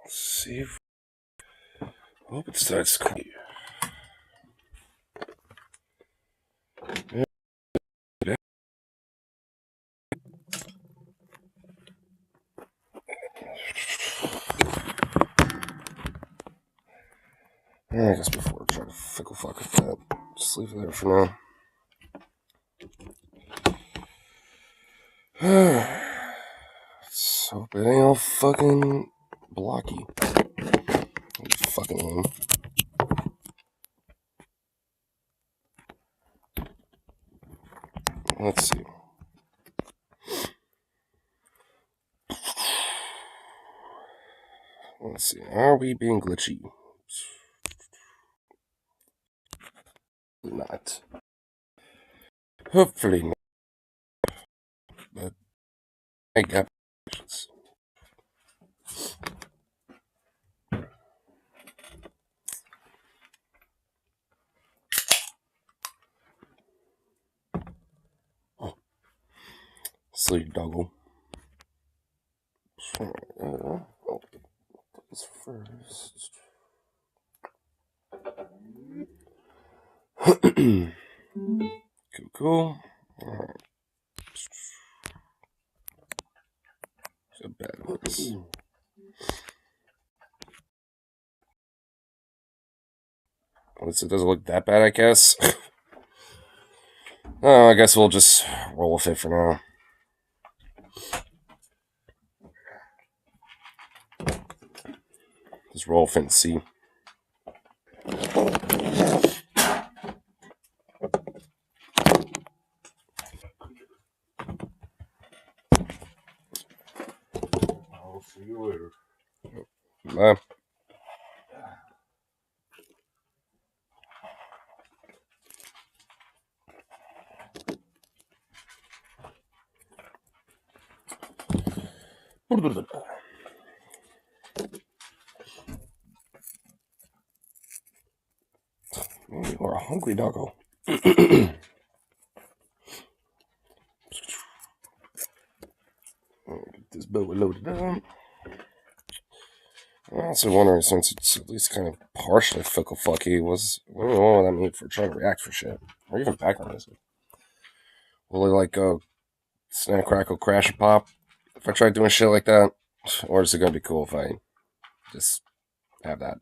Let's see if I hope it starts clear. I guess before I try to fickle fuck with that, just leave it there for now. Let's hope it ain't all fucking blocky. Fucking him. Let's see. Let's see. Are we being glitchy? Not. Hopefully not. But I got patience. Sleep doggle. This first. Cool. Alright. So bad at this. It doesn't look that bad, I guess. Oh, I guess we'll just roll with it for now. Just roll with it and see. I'll see you later. Bye. You are a hungry doggo. Get this boat loaded up. I'm also wondering, since it's at least kind of partially fickle fucky, what that mean for trying to react for shit? Or even background music. Will it like go snap, crackle, crash, and pop if I try doing shit like that? Or is it gonna be cool if I just have that?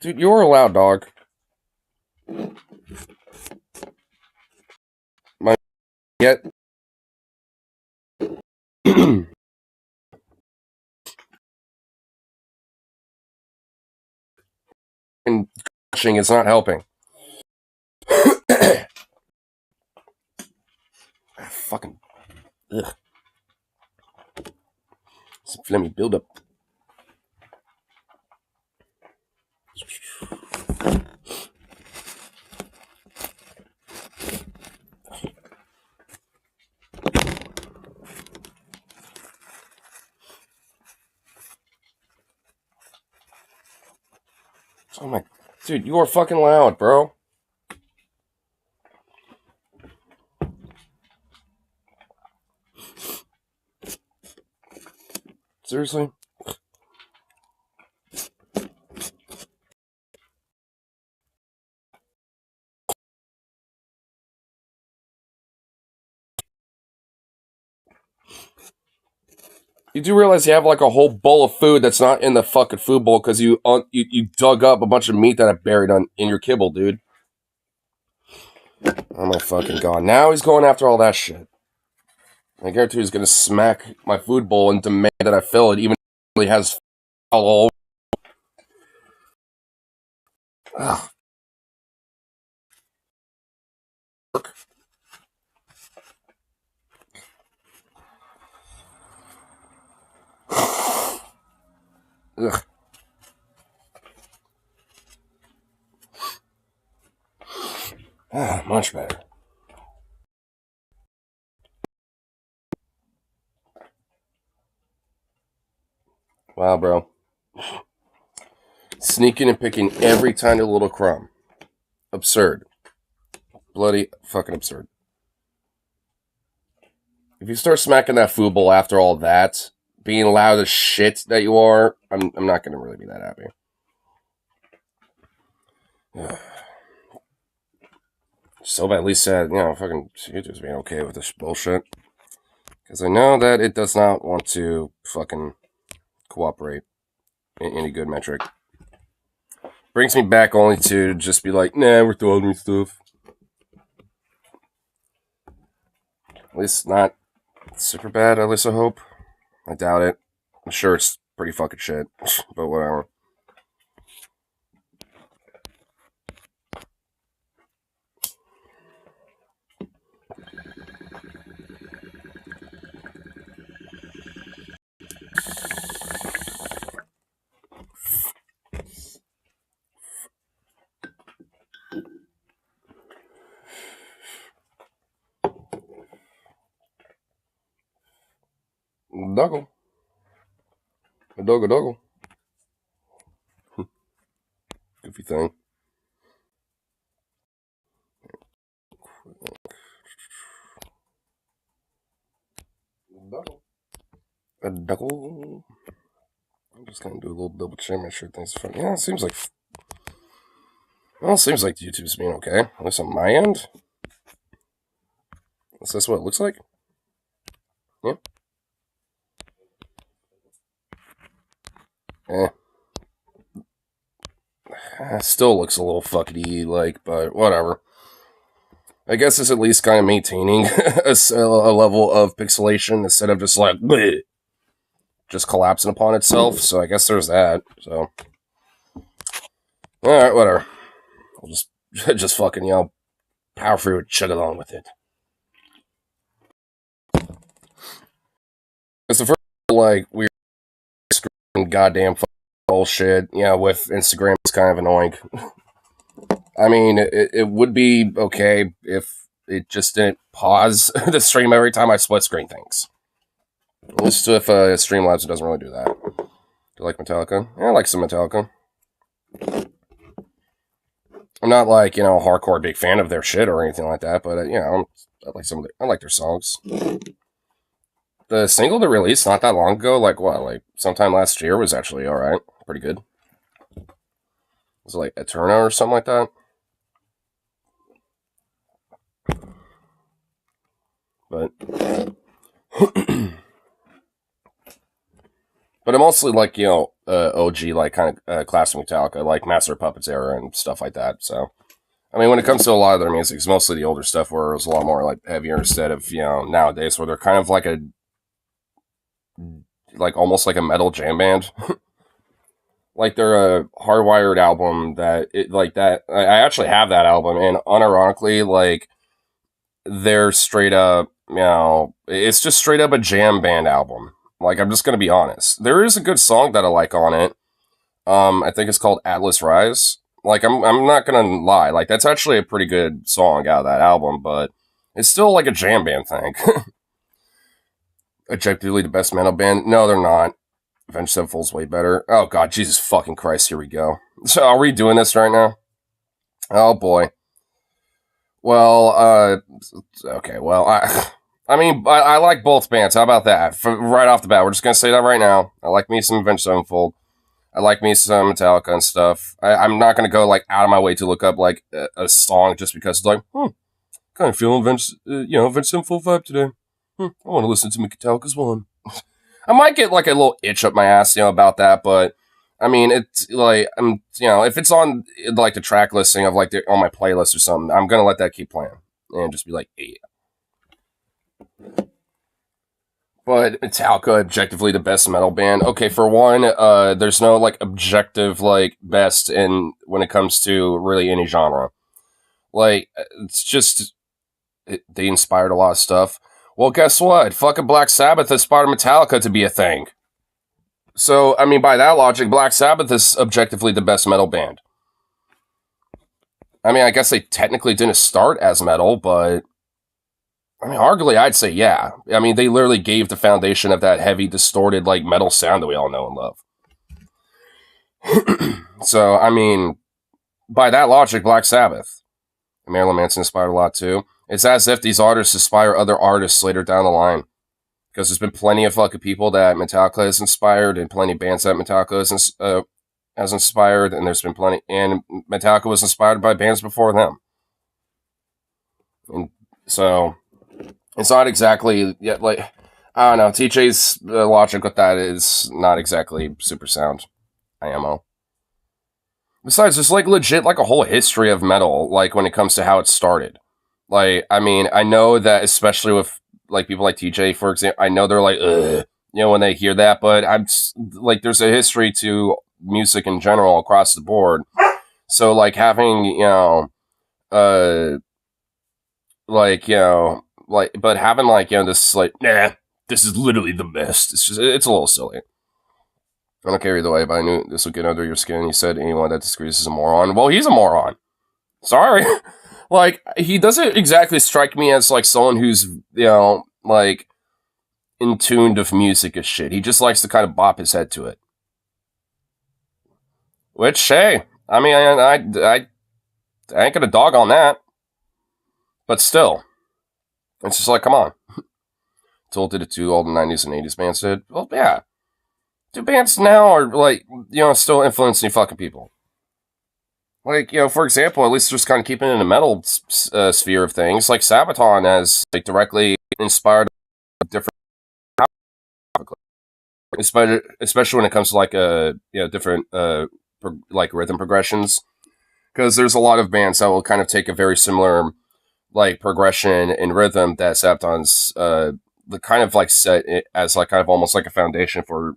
Dude, you're a loud dog. My yet. And crashing is not helping. Fucking. Ugh. Let me build up. Oh my. Dude, you are fucking loud, bro. Seriously? You do realize you have like a whole bowl of food that's not in the fucking food bowl because you dug up a bunch of meat that I buried in your kibble, dude. Oh my fucking god. Now he's going after all that shit. I guarantee he's gonna smack my food bowl and demand that I fill it, even though he has all over. Ugh. Ugh. Much better. Wow, bro. Sneaking and picking every tiny little crumb. Absurd. bloody fucking absurd. If you start smacking that football after all that, being loud as shit that you are, I'm not going to really be that happy. So at least said, fucking YouTube's being okay with this bullshit. Because I know that it does not want to fucking cooperate in any good metric. Brings me back only to just be like, nah, we're throwing me stuff. At least not super bad, at least I hope. I doubt it. I'm sure it's pretty fucking shit, but whatever. Doggle. A doggle. Goofy thing. A doggle. I'm just gonna do a little double check, make sure things are fine. Yeah, it seems like YouTube's being okay. At least on my end. Is this what it looks like? Yeah. Still looks a little fuckedy, but whatever. I guess it's at least kind of maintaining a level of pixelation instead of just bleh, just collapsing upon itself. So I guess there's that. So, all right, whatever. I'll just fucking power through it, chug along with it. It's the first weird goddamn bullshit. With Instagram, it's kind of annoying. I mean, it would be okay if it just didn't pause the stream every time I split screen things. At least if Streamlabs doesn't really do that. Do you like Metallica? Yeah, I like some Metallica. I'm not a hardcore big fan of their shit or anything like that, but I like their songs. The single they released not that long ago, sometime last year, was actually alright. Pretty good. Was it Eterna or something like that? But but I'm mostly OG, kind of classic Metallica, like Master of Puppets era and stuff like that. So, I mean, when it comes to a lot of their music, it's mostly the older stuff where it was a lot more heavier instead of nowadays where they're kind of almost like a metal jam band. They're a Hardwired album that I actually have that album, and unironically, they're straight up, it's just straight up a jam band album. I'm just gonna be honest. There is a good song that I like on it. I think it's called Atlas Rise. I'm not gonna lie, that's actually a pretty good song out of that album, but it's still a jam band thing. Objectively the best metal band? No, they're not. Avenged Sevenfold's way better. Oh god, Jesus fucking Christ, here we go. So are we doing this right now? Oh boy. Well, okay, well, I like both bands. How about that? Right off the bat, we're just gonna say that right now. I like me some Avenged Sevenfold. I like me some Metallica and stuff. I'm not gonna go out of my way to look up a song just because it's kind of feeling Avenged Sevenfold vibe today. I want to listen to Metallica's one. I might get a little itch up my ass, about that, but I mean, it's if it's on the track listing of on my playlist or something, I'm gonna let that keep playing and just be yeah. But Metallica, objectively the best metal band. Okay, for one, there's no objective best in when it comes to really any genre. It's just they inspired a lot of stuff. Well, guess what? Fucking Black Sabbath inspired Metallica to be a thing. So, I mean, by that logic, Black Sabbath is objectively the best metal band. I mean, I guess they technically didn't start as metal, but I mean, arguably, I'd say yeah. I mean, they literally gave the foundation of that heavy, distorted, metal sound that we all know and love. So, I mean, by that logic, Black Sabbath. Marilyn Manson inspired a lot too. It's as if these artists inspire other artists later down the line. Because there's been plenty of fucking people that Metallica has inspired, and plenty of bands that Metallica has inspired, and there's been plenty, and Metallica was inspired by bands before them. And so it's not exactly yet like I don't know. TJ's logic with that is not exactly super sound. IMO. Besides, there's like legit like a whole history of metal, like when it comes to how it started. Like, I mean, I know that especially with like people like TJ, for example, I know they're like, ugh, when they hear that, but I'm like, there's a history to music in general across the board. So like having, but having like, this like, nah, this is literally the best. It's a little silly. I don't care either way, but I knew this would get under your skin. He said anyone that disagrees is a moron. Well, he's a moron. Sorry. Like, he doesn't exactly strike me as like someone who's, like in tune with music as shit. He just likes to kind of bop his head to it. Which, hey, I mean, I ain't gonna dog on that. But still, it's just like, come on. Tool did it too, all the 90s and 80s bands did. Well, yeah. Do bands now are, like, still influencing fucking people. Like, for example, at least just kind of keeping in the metal sphere of things, like Sabaton has, like, directly inspired different, especially when it comes to, like, different, like, rhythm progressions. Because there's a lot of bands that will kind of take a very similar, like, progression and rhythm that Sabaton's, the kind of like set it as like kind of almost like a foundation for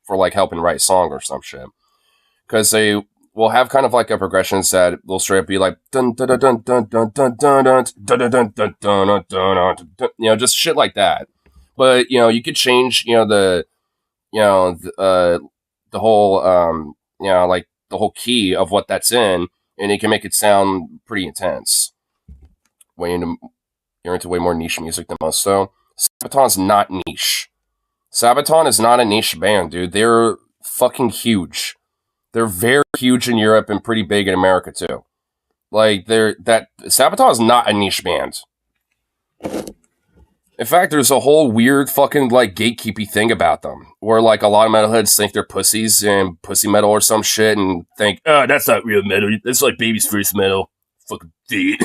like helping write song or some shit, because they will have kind of like a progressions that will straight up be like dun dun dun dun dun dun dun dun dun dun dun dun dun dun, just shit like that. But you could change the the whole like the whole key of what that's in, and it can make it sound pretty intense. You're into way more niche music than most, though. Sabaton's not niche. Sabaton is not a niche band, dude. They're fucking huge. They're very huge in Europe and pretty big in America too. Like Sabaton is not a niche band. In fact, there's a whole weird fucking like gatekeepy thing about them, where like a lot of metalheads think they're pussies and pussy metal or some shit, and think, oh, that's not real metal. That's like Baby's First metal. Fucking dude.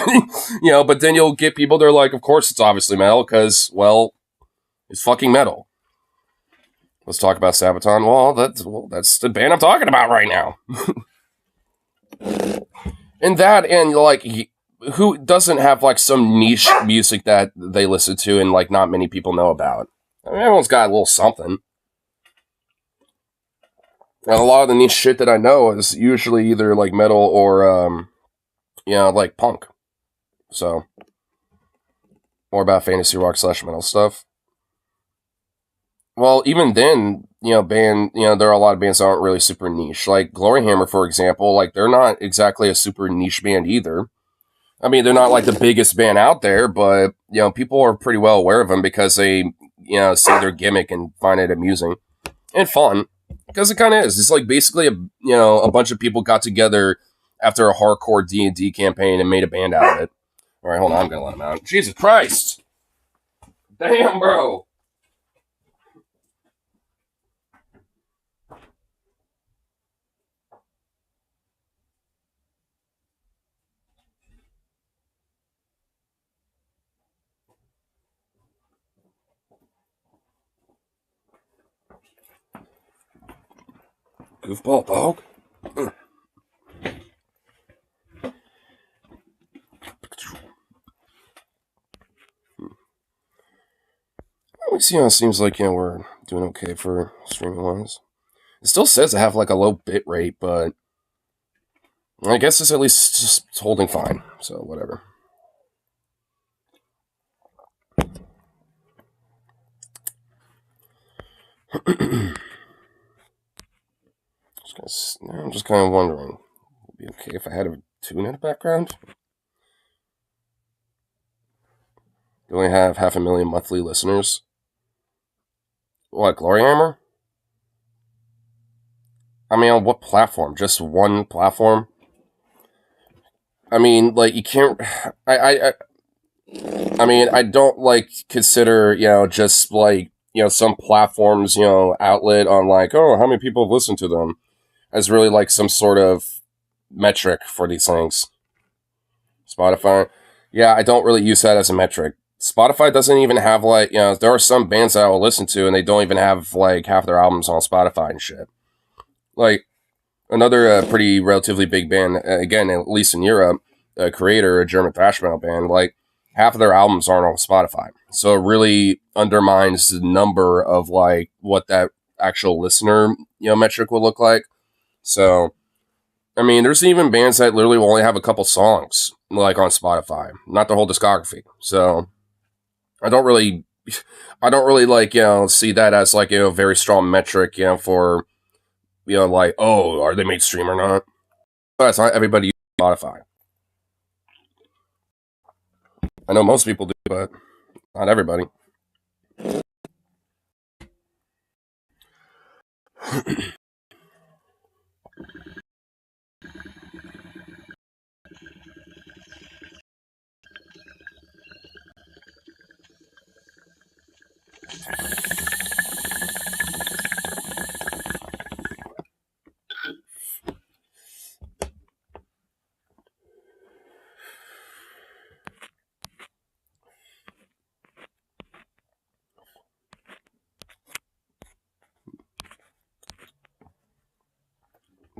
But then you'll get people that are like, of course it's obviously metal, because, well, it's fucking metal. Let's talk about Sabaton. Well, that's the band I'm talking about right now. And like, who doesn't have like some niche music that they listen to and like not many people know about? I mean, everyone's got a little something. And a lot of the niche shit that I know is usually either like metal or like punk. So, more about fantasy rock / metal stuff. Well, even then, there are a lot of bands that aren't really super niche. Like Gloryhammer, for example, like they're not exactly a super niche band either. I mean, they're not like the biggest band out there, but, people are pretty well aware of them because they, see their gimmick and find it amusing and fun. Because it kind of is. It's like basically a bunch of people got together after a hardcore D&D campaign and made a band out of it. All right, hold on. I'm going to let him out. Jesus Christ. Damn, bro. Goofball dog. It seems like we're doing okay for streaming wise. It still says I have like a low bit rate, but I guess it's at least just holding fine. So whatever. I'm just kind of wondering, would it be okay if I had a tune in the background? Do only have 500,000 monthly listeners? What, Gloryhammer? I mean, on what platform? Just one platform? I mean, like, you can't. I mean, I don't like consider, just like, some platforms, outlet on like, oh, how many people have listened to them as really like some sort of metric for these things. Spotify, yeah, I don't really use that as a metric. Spotify doesn't even have like, there are some bands that I will listen to and they don't even have like half their albums on Spotify and shit. Like, another pretty relatively big band, again, at least in Europe, a Creator, a German thrash metal band, like half of their albums aren't on Spotify. So it really undermines the number of like what that actual listener, metric will look like. So, I mean, there's even bands that literally will only have a couple songs like on Spotify, not the whole discography. So I don't really like, see that as like, a very strong metric, for, like, oh, are they mainstream or not? But it's not everybody uses Spotify. I know most people do, but not everybody.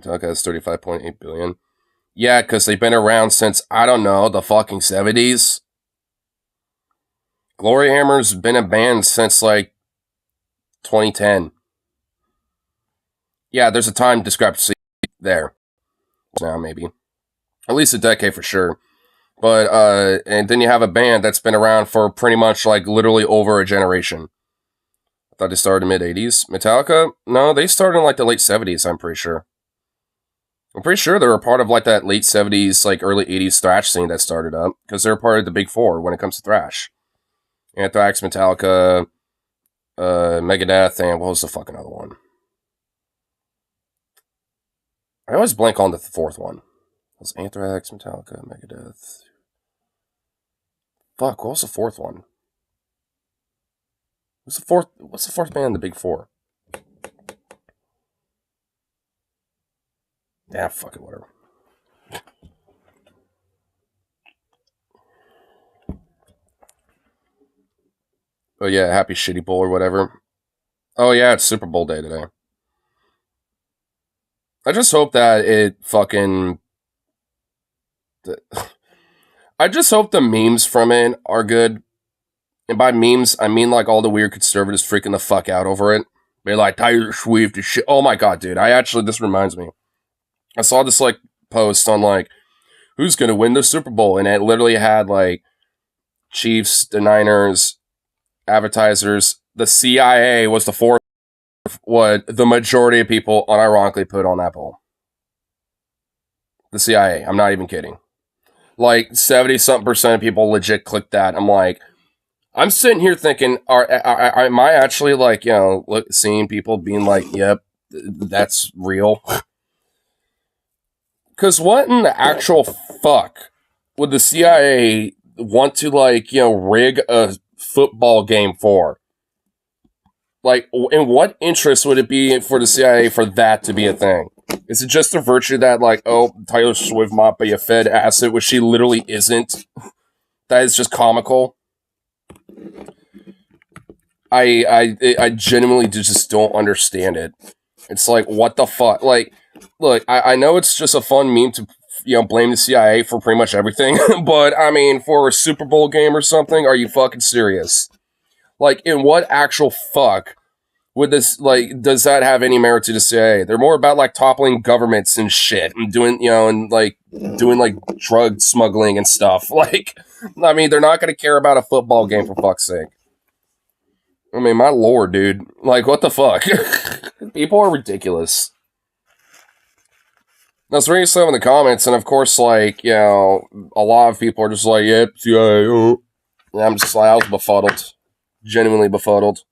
Metallica has 35.8 billion. Yeah, because they've been around since, I don't know, the fucking 70s. Glory Hammer's been a band since like 2010. Yeah, there's a time discrepancy there. Now, maybe. At least a decade for sure. But, and then you have a band that's been around for pretty much like literally over a generation. I thought they started in the mid 80s. Metallica? No, they started in like the late 70s, I'm pretty sure. I'm pretty sure they were part of like that late 70s, like early 80s thrash scene that started up. Because they're part of the big four when it comes to thrash. Anthrax, Metallica, Megadeth, and what was the fucking other one? I always blank on the fourth one. It was Anthrax, Metallica, Megadeth. Fuck, what was the fourth one? What's the fourth band in the big four? Yeah, fuck it, whatever. Oh yeah, happy shitty bowl or whatever. Oh yeah, it's Super Bowl day today. I just hope that it fucking. I just hope the memes from it are good. And by memes, I mean like all the weird conservatives freaking the fuck out over it. They're like, Taylor Swift is shit. Oh my god, dude. This reminds me. I saw this like post on like, who's gonna win the Super Bowl? And it literally had like Chiefs, the Niners, advertisers. The CIA was the fourth, what the majority of people unironically put on that poll. The CIA. I'm not even kidding. Like 70-something% of people legit clicked that. I'm like, I'm sitting here thinking, am I actually like, seeing people being like, yep, that's real? Because what in the actual fuck would the CIA want to like, rig a football game for? Like, in what interest would it be for the CIA for that to be a thing? Is it just the virtue that, like, oh, Taylor Swift might be a Fed asset, which she literally isn't? That is just comical. I genuinely just don't understand it. It's like, what the fuck? Like, look, I know it's just a fun meme to, blame the CIA for pretty much everything, but, I mean, for a Super Bowl game or something, are you fucking serious? Like, in what actual fuck would this, like, does that have any merit to the CIA? They're more about, like, toppling governments and shit and doing, and, like, doing, like, drug smuggling and stuff. Like, I mean, they're not going to care about a football game, for fuck's sake. I mean, my lord, dude. Like, what the fuck? People are ridiculous. I was reading some in the comments, and of course, like, a lot of people are just like, yep, CIA. And I'm just like, I was befuddled. Genuinely befuddled.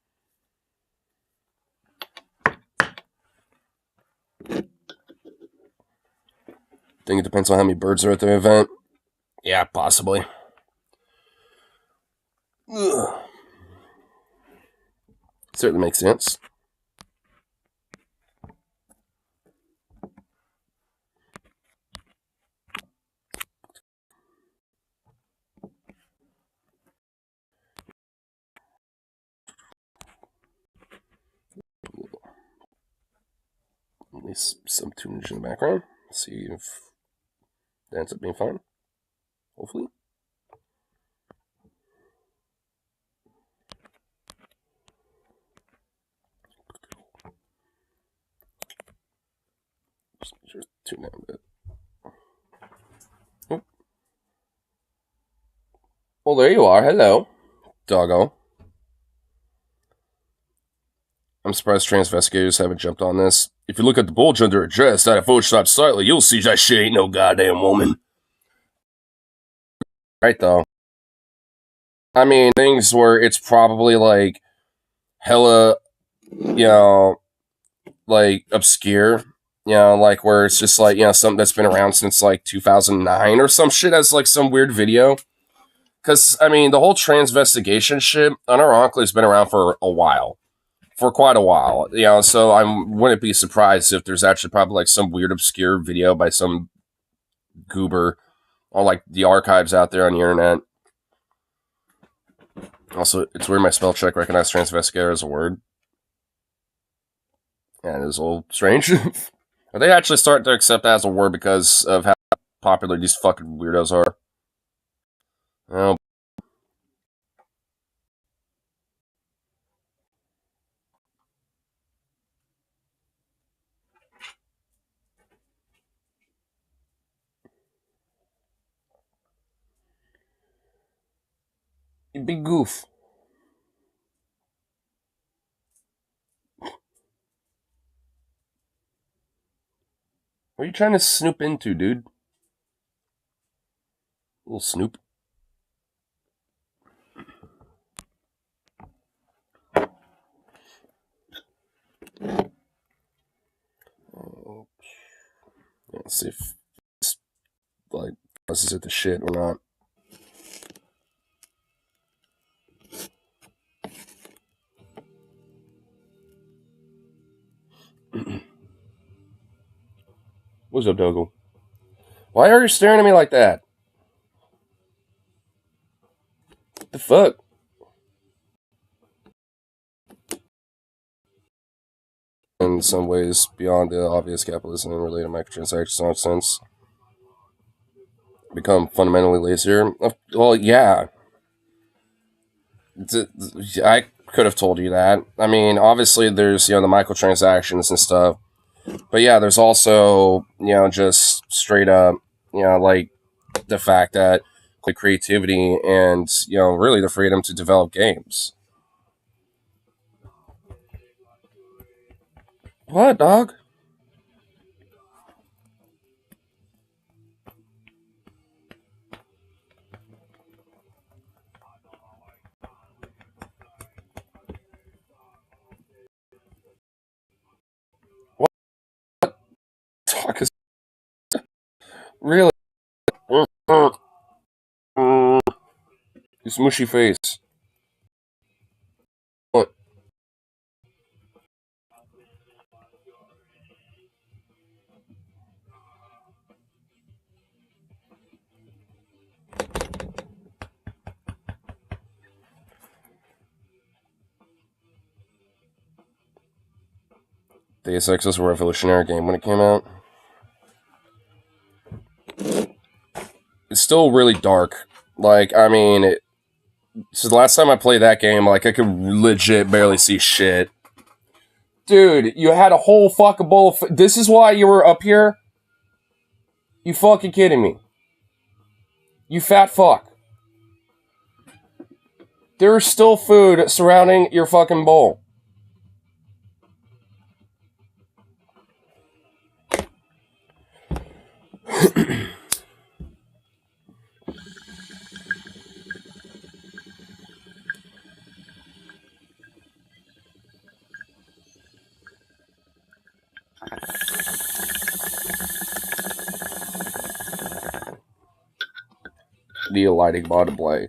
I think it depends on how many birds are at the event. Yeah, possibly. Ugh. Certainly makes sense. At least some tunage in the background. See if that ends up being fine. Hopefully. Just tune down a bit. Oh. Well, there you are. Hello, doggo. I'm surprised transvestigators haven't jumped on this. If you look at the bulge under her dress, that photoshopped slightly, you'll see that she ain't no goddamn woman. Right, though. I mean, things where it's probably like hella, like obscure, like where it's just like, something that's been around since like 2009 or some shit as like some weird video. Because, I mean, the whole transvestigation shit, unironically, has been around for a while. For quite a while, so I wouldn't be surprised if there's actually probably like some weird obscure video by some goober or like the archives out there on the internet. Also, it's weird my spell check recognized transvestigator as a word. Yeah, it is a little strange. Are they actually starting to accept that as a word because of how popular these fucking weirdos are? Oh. You big goof. What are you trying to snoop into, dude? Little snoop. Let's see if it's like this is it the shit or not. What's up, Doggo? Why are you staring at me like that? What the fuck? In some ways, beyond the obvious capitalism and related microtransactions nonsense, become fundamentally lazier. Well, yeah. I could have told you that. I mean, obviously, there's the microtransactions and stuff, but yeah, there's also just straight up like the fact that the creativity and really the freedom to develop games. What, dog? What talk is really? His mushy face. What? Deus Ex was a revolutionary game when it came out. It's still really dark. Like, I mean, so the last time I played that game, like, I could legit barely see shit. Dude, you had a whole fucking bowl of... This is why you were up here? You fucking kidding me? You fat fuck. There's still food surrounding your fucking bowl. be a lighting mod to play.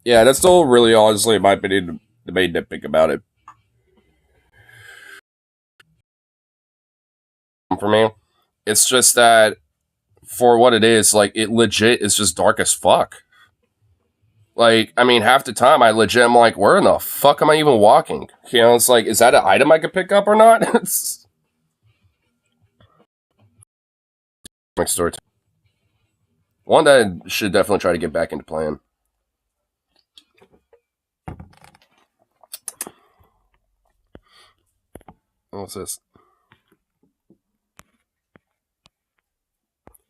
Yeah, that's still really, honestly, in my opinion, the main nitpick about it. For me, it's just that for what it is, like, it legit is just dark as fuck. Like, I mean, half the time I legit am like, where in the fuck am I even walking? You know, it's like, is that an item I could pick up or not? Next story. One that I should definitely try to get back into playing. What's this?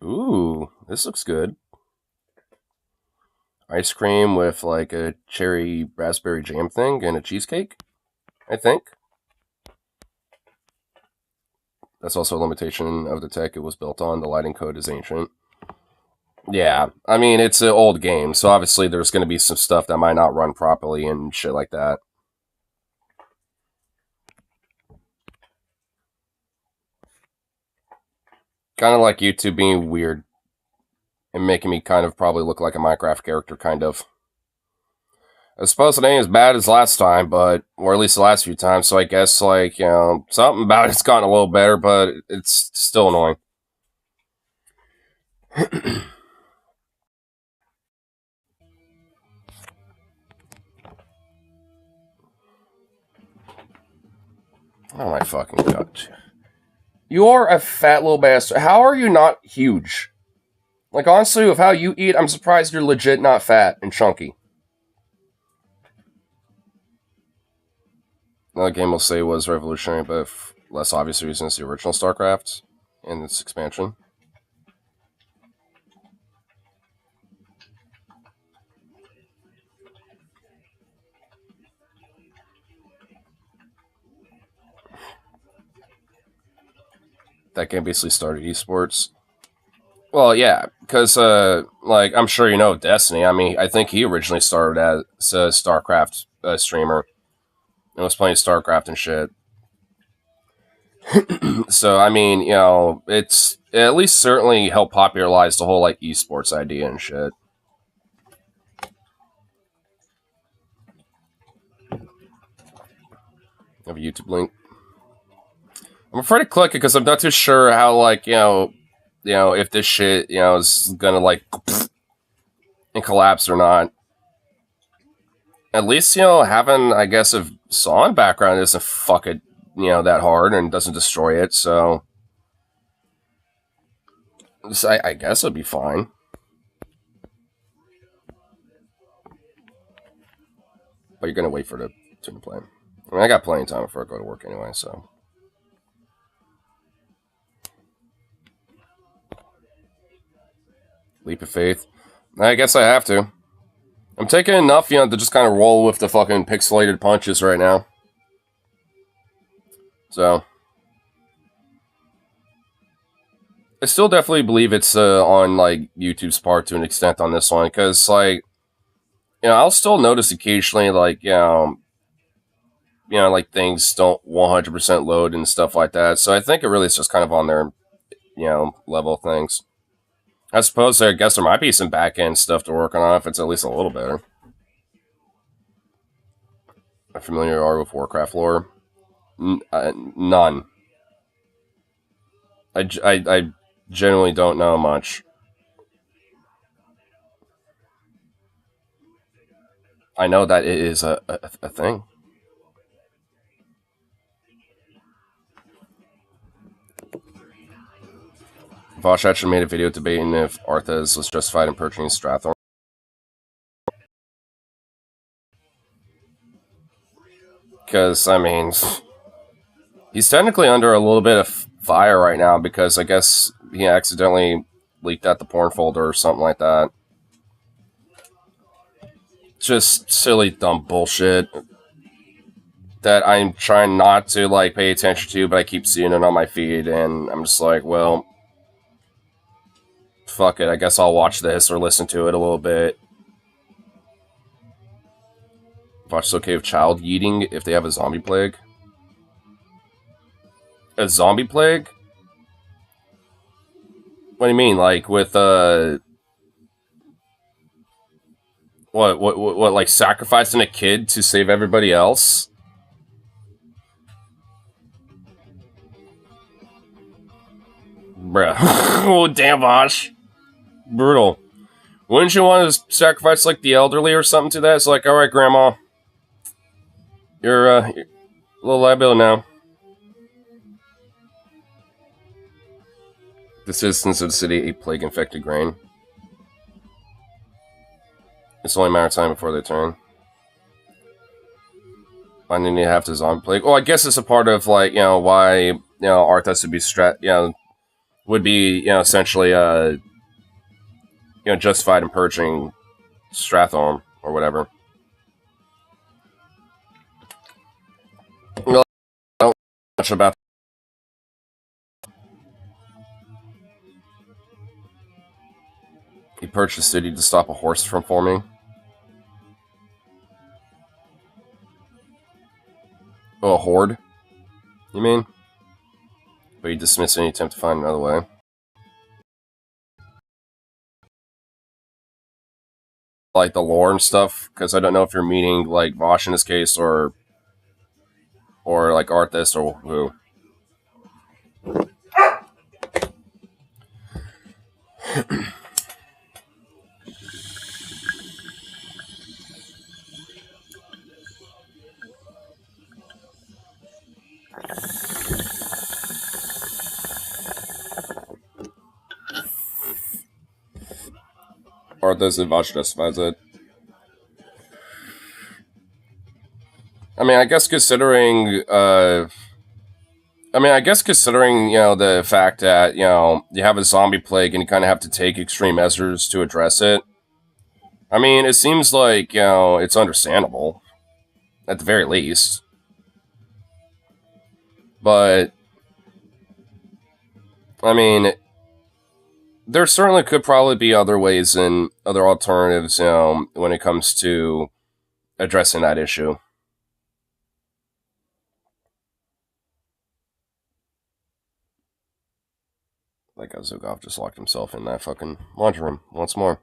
Ooh, this looks good. Ice cream with like a cherry raspberry jam thing and a cheesecake, I think. That's also a limitation of the tech it was built on. The lighting code is ancient. Yeah, I mean, it's an old game, so obviously there's going to be some stuff that might not run properly and shit like that. Kind of like YouTube being weird and making me kind of probably look like a Minecraft character, kind of. I suppose it ain't as bad as last time, but, or at least the last few times, so I guess, like, you know, something about it's gotten a little better, but it's still annoying. Oh my fucking god. You are a fat little bastard. How are you not huge? Like, honestly, with how you eat, I'm surprised you're legit not fat and chunky. Another game we'll say was revolutionary, but less obvious reasons the original StarCraft and its expansion. That game basically started esports. Well, yeah, because, like, I'm sure you know Destiny. I mean, I think he originally started as a StarCraft streamer and was playing StarCraft and shit. So, I mean, you know, it's at least certainly helped popularize the whole, like, esports idea and shit. I have a YouTube link. I'm afraid to click it because I'm not too sure how, like, you know, if this shit, you know, is gonna, like, and collapse or not. At least, you know, having, I guess, a song background isn't fucking, you know, that hard and doesn't destroy it, so I guess it'd be fine. But you're gonna wait for the tune to play. I mean, I got plenty of time before I go to work anyway, so. Leap of faith. I guess I have to. I'm taking enough, you know, to just kind of roll with the fucking pixelated punches right now. So. I still definitely believe it's on, like, YouTube's part to an extent on this one, because, like, you know, I'll still notice occasionally, like, like, things don't 100% load and stuff like that. So I think it really is just kind of on their, you know, level of things. I suppose, I guess there might be some back-end stuff to work on if it's at least a little better. I'm familiar with Warcraft lore? None. I generally don't know much. I know that it is a thing. Vosh actually made a video debating if Arthas was justified in purchasing Strathorn. Because, I mean, he's technically under a little bit of fire right now because I guess he accidentally leaked out the porn folder or something like that. Just silly, dumb bullshit that I'm trying not to, like, pay attention to, but I keep seeing it on my feed, and I'm just like, well, fuck it, I guess I'll watch this or listen to it a little bit. Watch it's okay with child yeeting if they have a zombie plague. A zombie plague? What do you mean? Like, with, What, like sacrificing a kid to save everybody else? Bruh. Oh, damn, Vosh. Brutal. Wouldn't you want to sacrifice, like, the elderly or something to that? It's like, alright, Grandma. You're a little liability now. The citizens of the city ate plague-infected grain. It's only a matter of time before they turn. Why didn't you have the zombie plague? Well, I guess it's a part of, like, why, Arthas would be would be, essentially, justified in purging Stratholme or whatever. Well, I don't know much about. He purged the city to stop a horse from forming. Oh, a horde? You mean? But you dismiss any attempt to find another way. Like the lore and stuff, because I don't know if you're meaning like Vosh in this case or like Arthas or who. Arthas and Vosh justifies it. I mean, I guess considering, the fact that, you have a zombie plague and you kind of have to take extreme measures to address it. I mean, it seems like, it's understandable. At the very least. But, I mean, there certainly could probably be other ways and other alternatives, when it comes to addressing that issue. Like Zugov just locked himself in that fucking laundry room once more.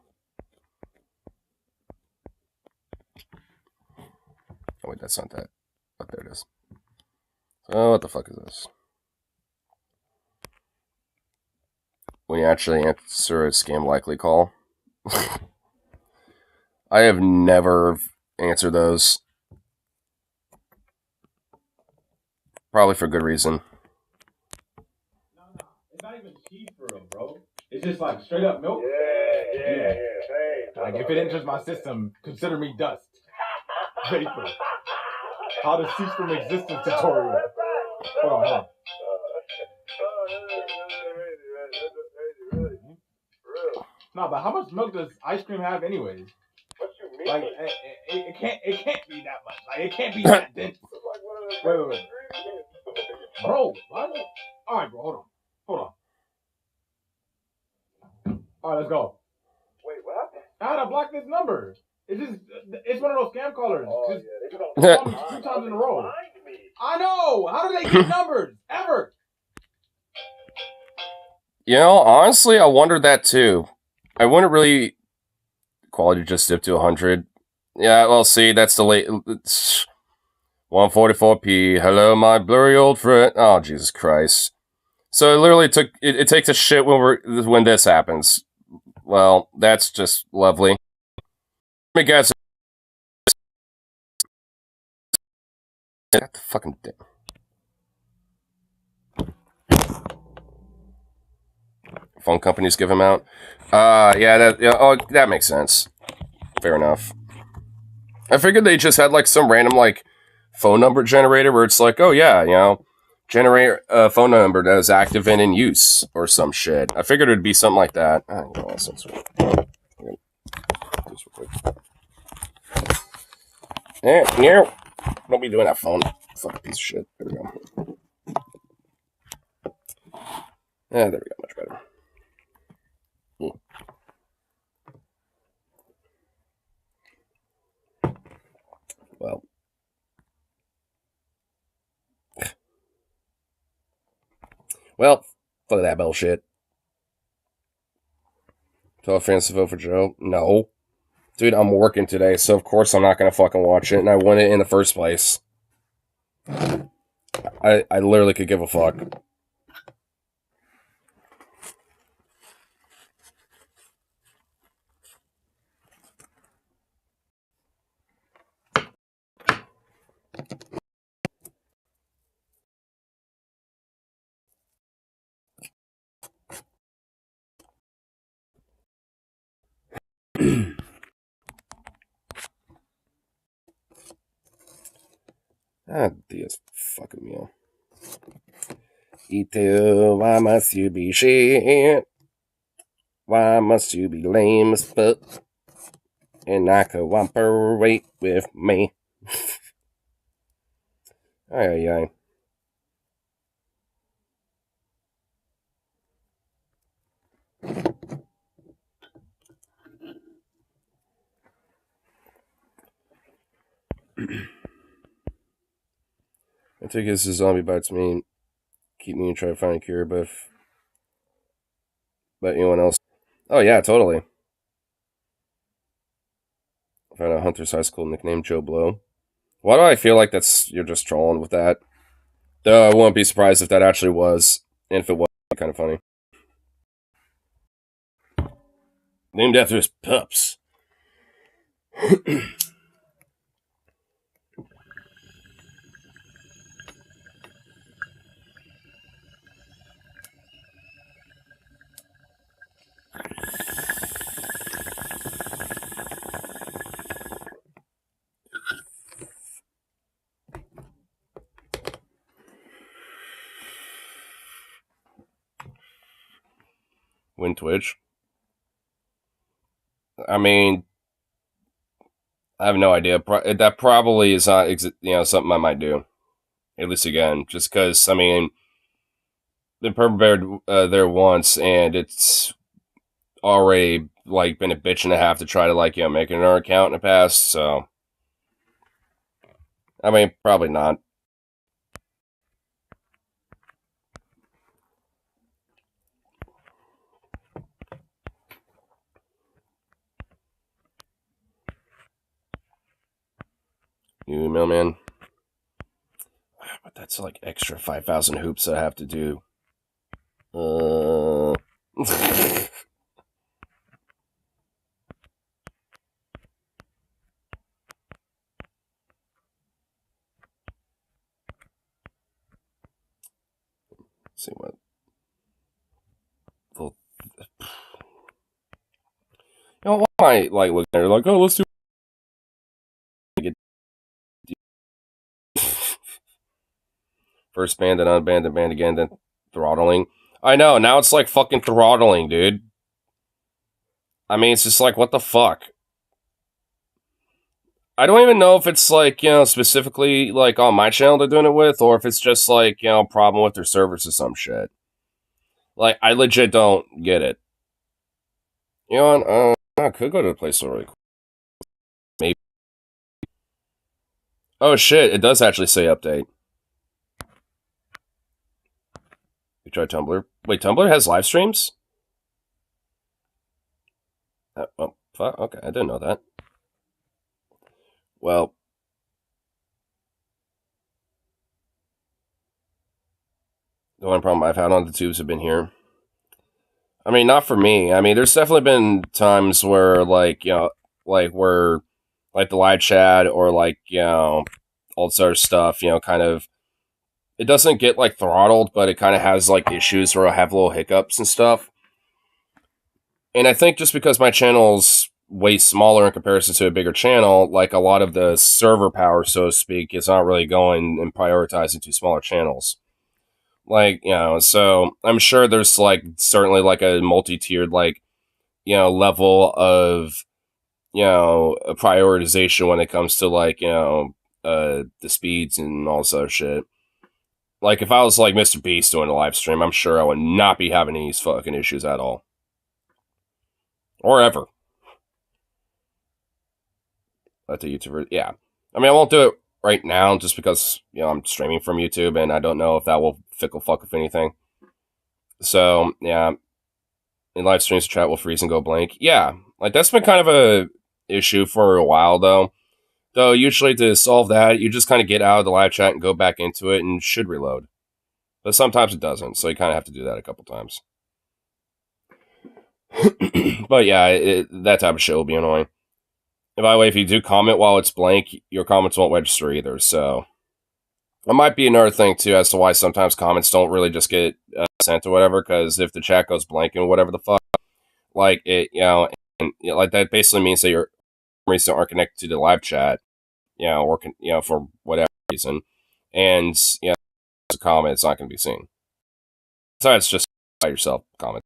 Oh wait, that's not that. Oh, there it is. So what the fuck is this? When you actually answer a scam likely call. I have never answered those. Probably for good reason. No, it's not even cheap for them, bro. It's just like straight up milk. Yeah. Hey, like if it enters my system, consider me dust. Vapor. How to cease from existence tutorial. Hold on. No, but how much milk does ice cream have, anyways? What you mean? Like it can't be that much. Like it can't be that dense. Wait. Bro, what? All right, bro. Hold on. All right, let's go. Wait, what? How to block this number? It's one of those scam callers. Oh, just, yeah, they call me 2 times in a row. I know. How do they get numbers ever? Honestly, I wondered that too. I wouldn't really. Quality just dipped to 100. Yeah, well, see, that's the late. 144p. Hello, my blurry old friend. Oh, Jesus Christ. So it literally took. It takes a shit when this happens. Well, that's just lovely. Let me guess. Got the fucking thing. Phone companies give them out. That makes sense. Fair enough. I figured they just had like some random like phone number generator where it's like, oh yeah, generate a phone number that is active and in use or some shit. I figured it'd be something like that. I don't know. Just real quick. Yeah. Don't be doing that phone. Fucking piece of shit. There we go. Yeah, there we go. Much better. Well, fuck that bullshit. Tell friends to vote for Joe. No. Dude, I'm working today, so of course I'm not gonna fucking watch it, and I won it in the first place. I literally could give a fuck. Ah, Dios fucking meal. E2, why must you be shit? Why must you be lame as fuck? And not cooperate with me. Ay, ay, ay. I think this is zombie bites me, keep me and try to find a cure, but anyone else? Oh yeah, totally. I found a Hunter's High School nickname Joe Blow. Why do I feel like you're just trolling with that? Though I won't be surprised if that actually was, and if it was, it'd be kind of funny. Named after his pups. Win Twitch. I mean, I have no idea. That probably is not, something I might do. At least again, just because I mean, been prepared there once, and it's already like been a bitch and a half to try to make another account in the past. So, I mean, probably not. New mailman. But that's like extra 5,000 hoops I have to do. See what. You know, why am I like looking at her like, oh, let's do. First band, then unbanned, then banned again, then throttling. I know, now it's like fucking throttling, dude. I mean, it's just like, what the fuck? I don't even know if it's like, specifically like on my channel they're doing it with, or if it's just like, a problem with their servers or some shit. Like, I legit don't get it. You know, I could go to the Play Store really quick. Maybe. Oh shit, it does actually say update. You try Tumblr. Wait, Tumblr has live streams? Oh, fuck, okay, I didn't know that. Well, the only problem I've had on the tubes have been here. I mean, not for me. I mean, there's definitely been times where, where, the live chat or, all this other stuff, kind of, it doesn't get, throttled, but it kind of has, issues where I have little hiccups and stuff. And I think just because my channel's way smaller in comparison to a bigger channel, a lot of the server power, so to speak, is not really going and prioritizing to smaller channels. So I'm sure there's certainly a multi-tiered level of a prioritization when it comes to the speeds and all this other shit. If I was Mr. Beast doing a live stream, I'm sure I would not be having these fucking issues at all. Or ever. Let the YouTuber, yeah. I mean, I won't do it right now just because, I'm streaming from YouTube and I don't know if that will fickle fuck with anything. So, yeah. In live streams, chat will freeze and go blank. Yeah. That's been kind of issue for a while, though. Though usually to solve that, you just kind of get out of the live chat and go back into it and should reload. But sometimes it doesn't, so you kind of have to do that a couple times. But yeah, that type of shit will be annoying. And by the way, if you do comment while it's blank, your comments won't register either, so... That might be another thing, too, as to why sometimes comments don't really just get sent or whatever, because if the chat goes blank and whatever the fuck, like, it, like, that basically means that your reason aren't connected to the live chat, or, for whatever reason, and, a comment, it's not going to be seen. Besides, just by yourself comment.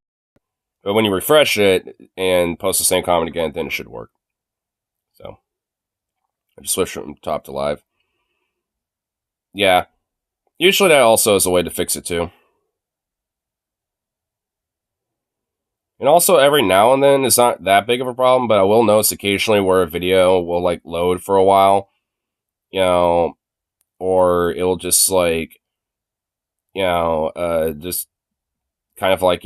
But when you refresh it and post the same comment again, then it should work. So, I just switched from top to live. Yeah. Usually that also is a way to fix it too. And also every now and then it's not that big of a problem, but I will notice occasionally where a video will like load for a while, or it'll just like, just kind of like,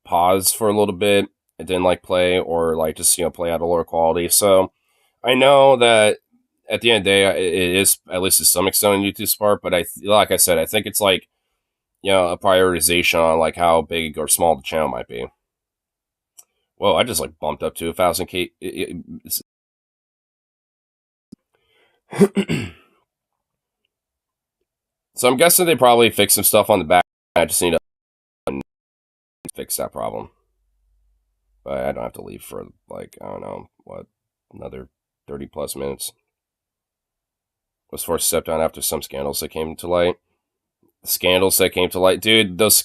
pause for a little bit and then like play, or like just, play at a lower quality. So I know that at the end of the day, it is, at least to some extent, on YouTube's part, but like I said, I think it's like, a prioritization on like how big or small the channel might be. Whoa, I just like bumped up to 1,000K. So I'm guessing they probably fixed some stuff on the back. I just need to fix that problem. But I don't have to leave for like, I don't know, another 30 plus minutes. Was forced to step down after some scandals that came to light. Dude, those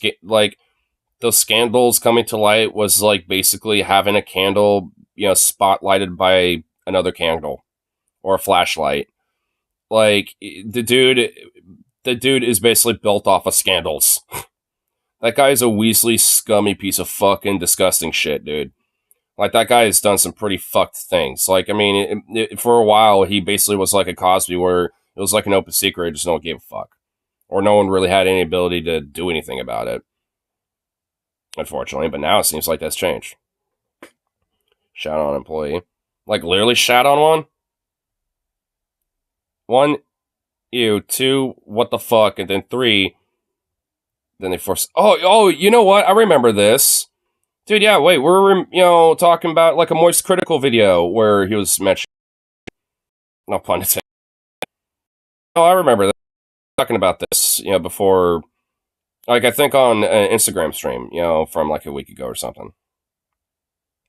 scandals coming to light was like basically having a candle, spotlighted by another candle or a flashlight. Like the dude is basically built off of scandals. That guy is a Weasley scummy piece of fucking disgusting shit, dude. Like, that guy has done some pretty fucked things. Like, I mean, for a while, he basically was like a Cosby, where it was like an open secret, just no one gave a fuck. Or no one really had any ability to do anything about it. Unfortunately, but now it seems like that's changed. Shout on employee. Like, literally shout on one? 1, ew. 2, what the fuck? And then 3, then they force... Oh, you know what? I remember this. Dude, yeah, wait, we're, talking about, like, a Moist Critical video where he was mentioned. No pun intended. Oh, I remember that. Talking about this, before, like, I think on an Instagram stream, from, like, a week ago or something.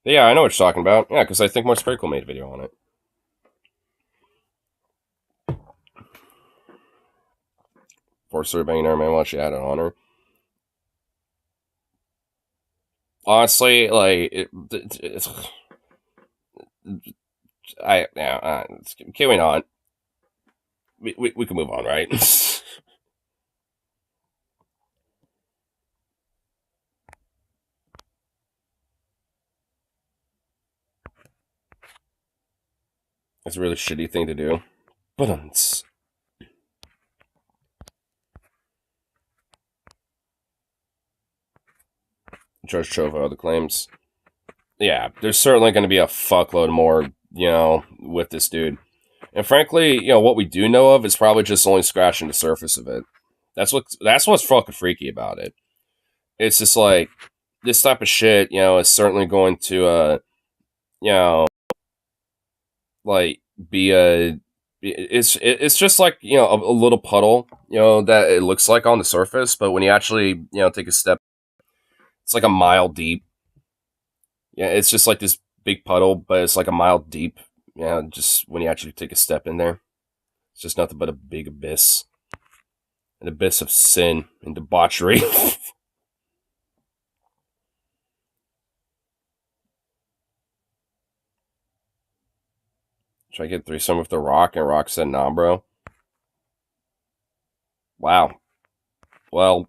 But yeah, I know what you're talking about. Yeah, because I think Moist Critical made a video on it. Force her banging her man while she had it on her. Honestly, like, can we not? We can move on, right? It's a really shitty thing to do. But Judge Chova other claims. Yeah, there's certainly going to be a fuckload more, with this dude. And frankly, what we do know of is probably just only scratching the surface of it. That's what's fucking freaky about it. It's just like, this type of shit, is certainly going to, like, be it's just like, a little puddle, that it looks like on the surface, but when you actually, take a step, it's like a mile deep. Yeah, it's just like this big puddle, but it's like a mile deep. Just when you actually take a step in there, it's just nothing but a big abyss. An abyss of sin and debauchery. Try to get threesome with The Rock, and Rock said, nah, bro. Wow. Well,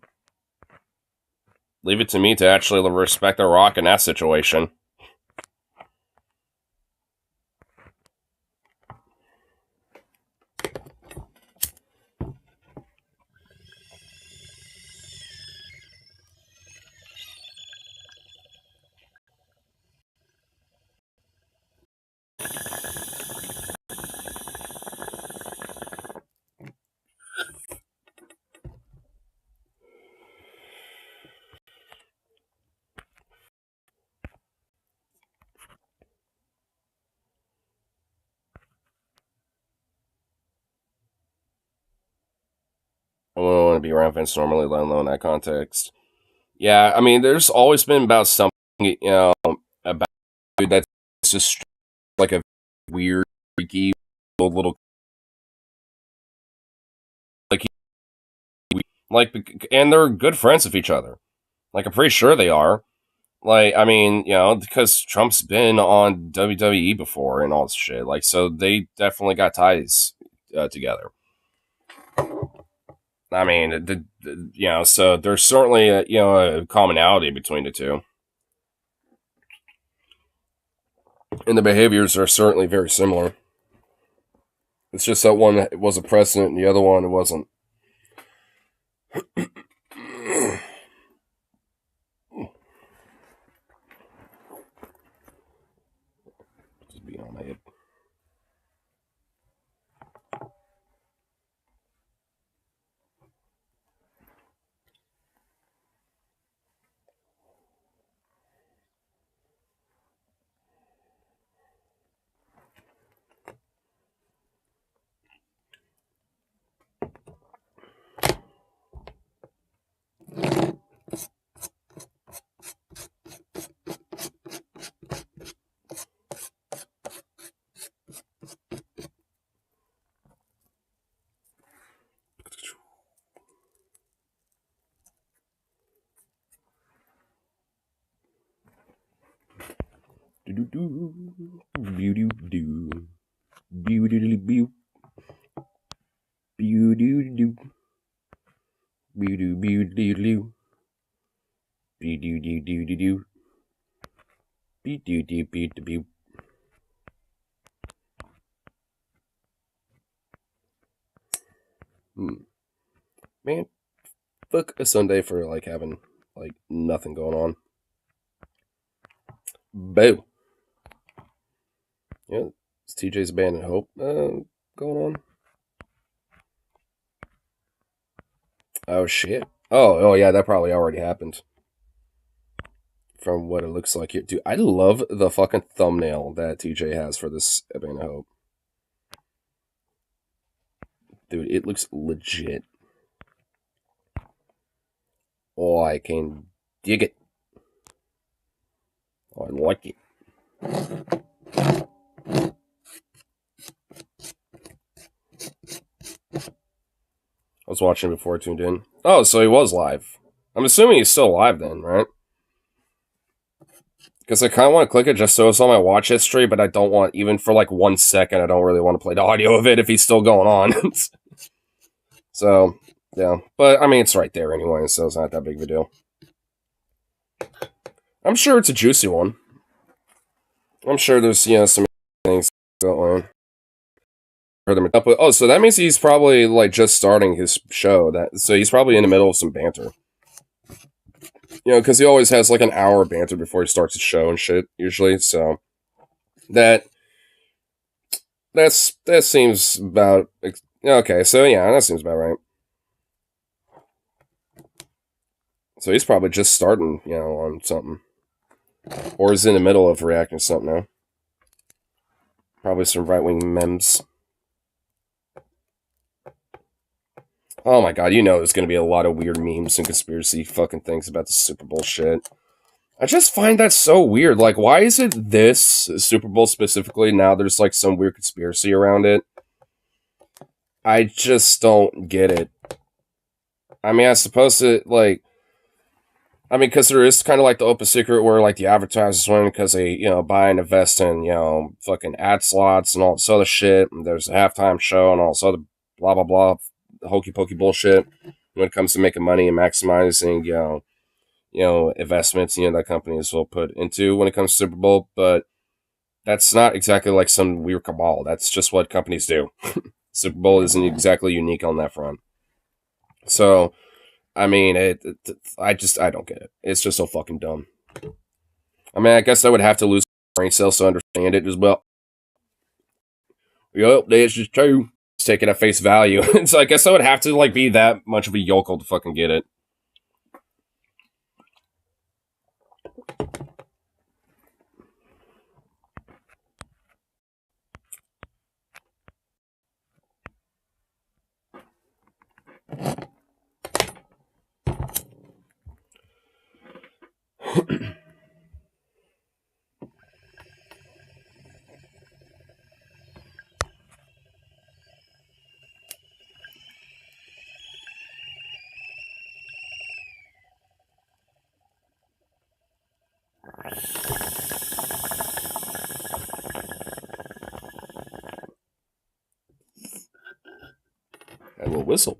leave it to me to actually respect The Rock in that situation. I wouldn't want to be around Vince normally, let alone in that context. Yeah, I mean, there's always been about something, about dude that's just like a weird, freaky little like and they're good friends with each other. Like I'm pretty sure they are. Like, I mean, because Trump's been on WWE before and all this shit. Like, so they definitely got ties together. I mean, so there's certainly a commonality between the two, and the behaviors are certainly very similar. It's just that one was a precedent, and the other one wasn't. Just be on my head. Man, fuck a Sunday for like having like nothing going on. Boo. Yeah, it's TJ's Abandoned Hope going on. Oh shit. Oh yeah, that probably already happened. From what it looks like here, dude, I love the fucking thumbnail that TJ has for this Abandoned Hope. Dude, it looks legit. Oh, I can dig it. Oh, I like it. I was watching before I tuned in. Oh, so he was live. I'm assuming he's still live then, right? Because I kind of want to click it just so it's on my watch history, but I don't want, even for like 1 second, I don't really want to play the audio of it if he's still going on. So, yeah. But, I mean, it's right there anyway, so it's not that big of a deal. I'm sure it's a juicy one. I'm sure there's, some things going on. Oh, so that means he's probably, like, just starting his show. So he's probably in the middle of some banter. Because he always has, like, an hour of banter before he starts his show and shit, usually, so... That seems about... Okay, so yeah, that seems about right. So he's probably just starting, on something. Or is in the middle of reacting to something now. Probably some right-wing memes. Oh my god, there's going to be a lot of weird memes and conspiracy fucking things about the Super Bowl shit. I just find that so weird. Like, why is it this Super Bowl specifically? Now there's, like, some weird conspiracy around it. I just don't get it. I mean, I suppose it, like... I mean, because there is kind of like the open secret where, like, the advertisers win because they, buy and invest in, fucking ad slots and all this other shit. And there's a halftime show and all this other blah, blah, blah, hokey pokey bullshit when it comes to making money and maximizing, investments, that companies will put into when it comes to Super Bowl. But that's not exactly like some weird cabal. That's just what companies do. Super Bowl isn't exactly unique on that front. So... I mean, I don't get it. It's just so fucking dumb. I mean, I guess I would have to lose brain cells to understand it as well. Yup, that's just true. Just take it at face value. So I guess I would have to, like, be that much of a yokel to fucking get it. A little whistle.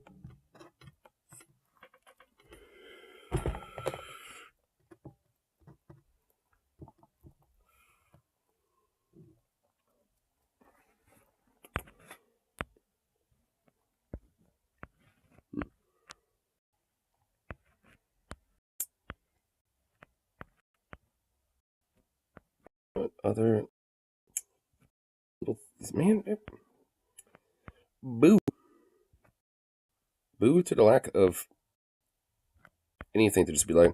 What other little man? Boo. Boo to the lack of anything to just be like,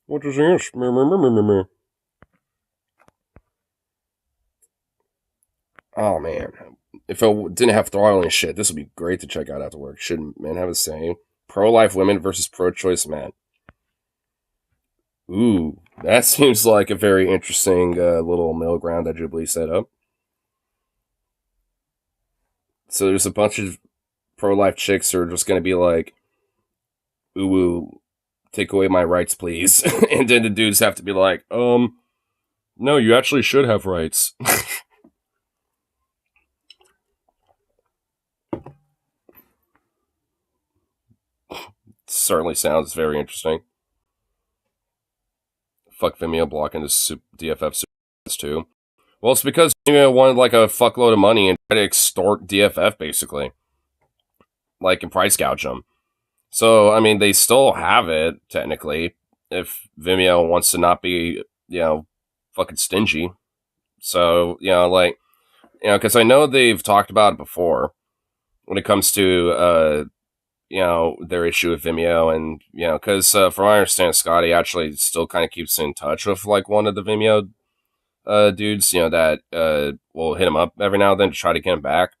what is this? Oh man, if I didn't have throttling shit, this would be great to check out after work. Should men have a say? Pro-life women versus pro-choice men. Ooh, that seems like a very interesting little middle ground that Jubilee set up. So there's a bunch of pro-life chicks who are just going to be like, ooh, take away my rights, please. And then the dudes have to be like, no, you actually should have rights. Certainly sounds very interesting. Fuck Vimeo blocking this DFF too. Well, it's because Vimeo wanted like a fuckload of money and tried to extort DFF basically, like and price gouge them. So I mean, they still have it technically if Vimeo wants to not be, fucking stingy. So like, because I know they've talked about it before when it comes to their issue with Vimeo, and because from what I understand, Scotty actually still kind of keeps in touch with like one of the Vimeo dudes, that will hit him up every now and then to try to get him back,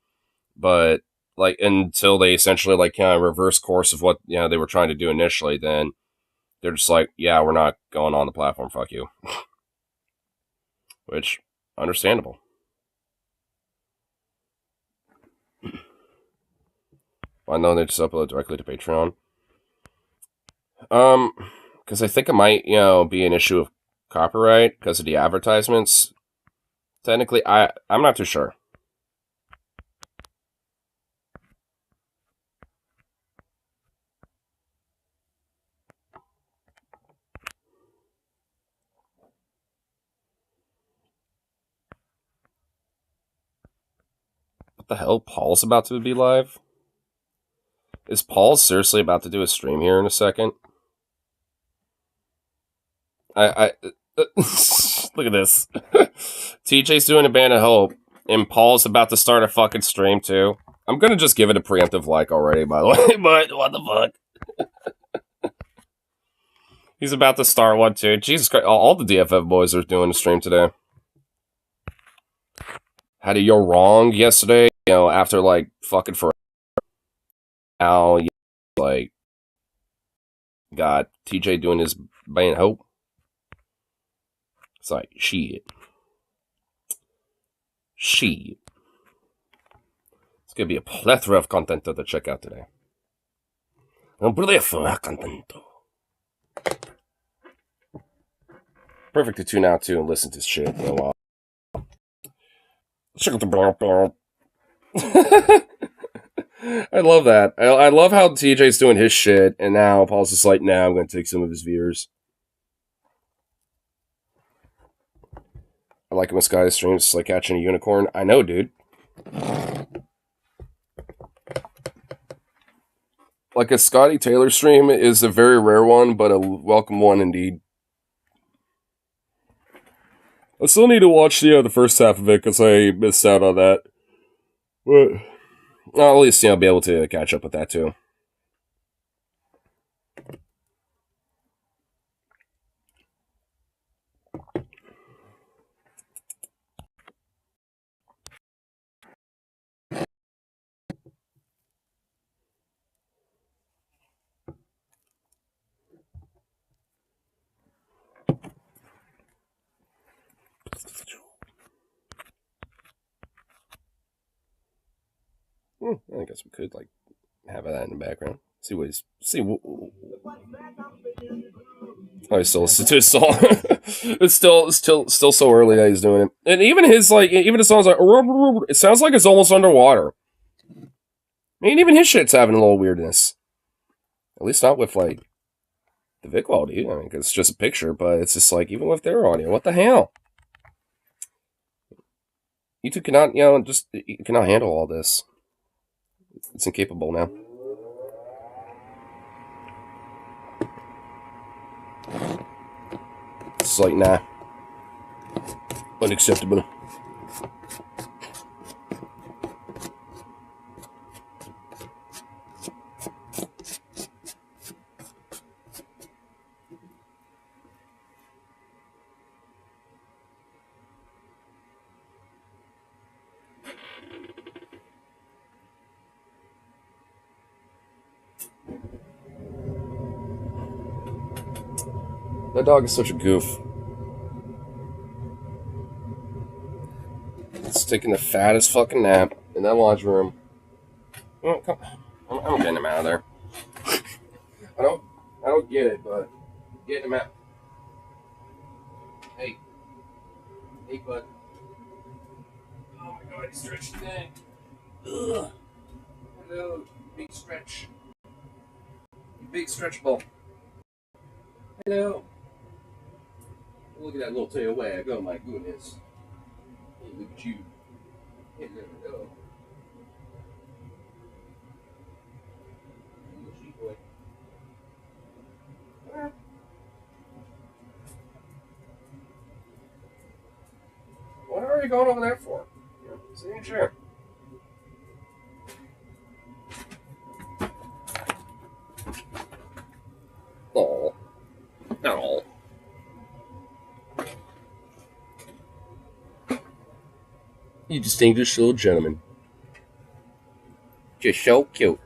but like until they essentially like kind of reverse course of what they were trying to do initially, then they're just like, yeah, we're not going on the platform, fuck you. Which understandable. I know they just upload directly to Patreon. Because I think it might, be an issue of copyright because of the advertisements. Technically, I'm not too sure. What the hell? Paul's about to be live? Is Paul seriously about to do a stream here in a second? I look at this. TJ's doing a Band of Hope, and Paul's about to start a fucking stream too. I'm gonna just give it a preemptive like already, by the way, but what the fuck? He's about to start one too. Jesus Christ, all the DFF boys are doing a stream today. Had a You're Wrong yesterday, after like fucking forever. Now, like, got TJ doing his Band of Hope. It's like, shit. It's gonna be a plethora of content to check out today. A plethora of content. Perfect to tune out to and listen to shit in a while. Check out the blah. I love that. I love how TJ's doing his shit, and now Paul's just like, nah, I'm gonna take some of his viewers. I like it when Sky streams, it's like catching a unicorn. I know, dude. Like a Scotty Taylor stream is a very rare one, but a welcome one indeed. I still need to watch the first half of it because I missed out on that. But I'll at least be able to catch up with that too. I guess we could like have that in the background. See what he's Oh, he's still listening to his song. It's still so early that he's doing it, and even his songs like it sounds like it's almost underwater. I mean, even his shit's having a little weirdness. At least not with like the Vic audio. I mean, 'cause it's just a picture, but it's just like even with their audio, what the hell? YouTube cannot, you cannot handle all this. It's incapable now. It's like, nah. Unacceptable. That dog is such a goof. It's taking the fattest fucking nap in that laundry room. Oh, come on. I'm getting him out of there. I don't get it, but getting him out. Hey, bud. Oh my god, he stretched his neck. Ugh. Hello, big stretch. You big stretch ball. Hello. Look at that little tail wag. Oh my goodness. Hey, look at you. Hello. Little sheep boy. What are you going over there for? Sit in your chair. Oh. No. You distinguished little gentleman. Just so cute.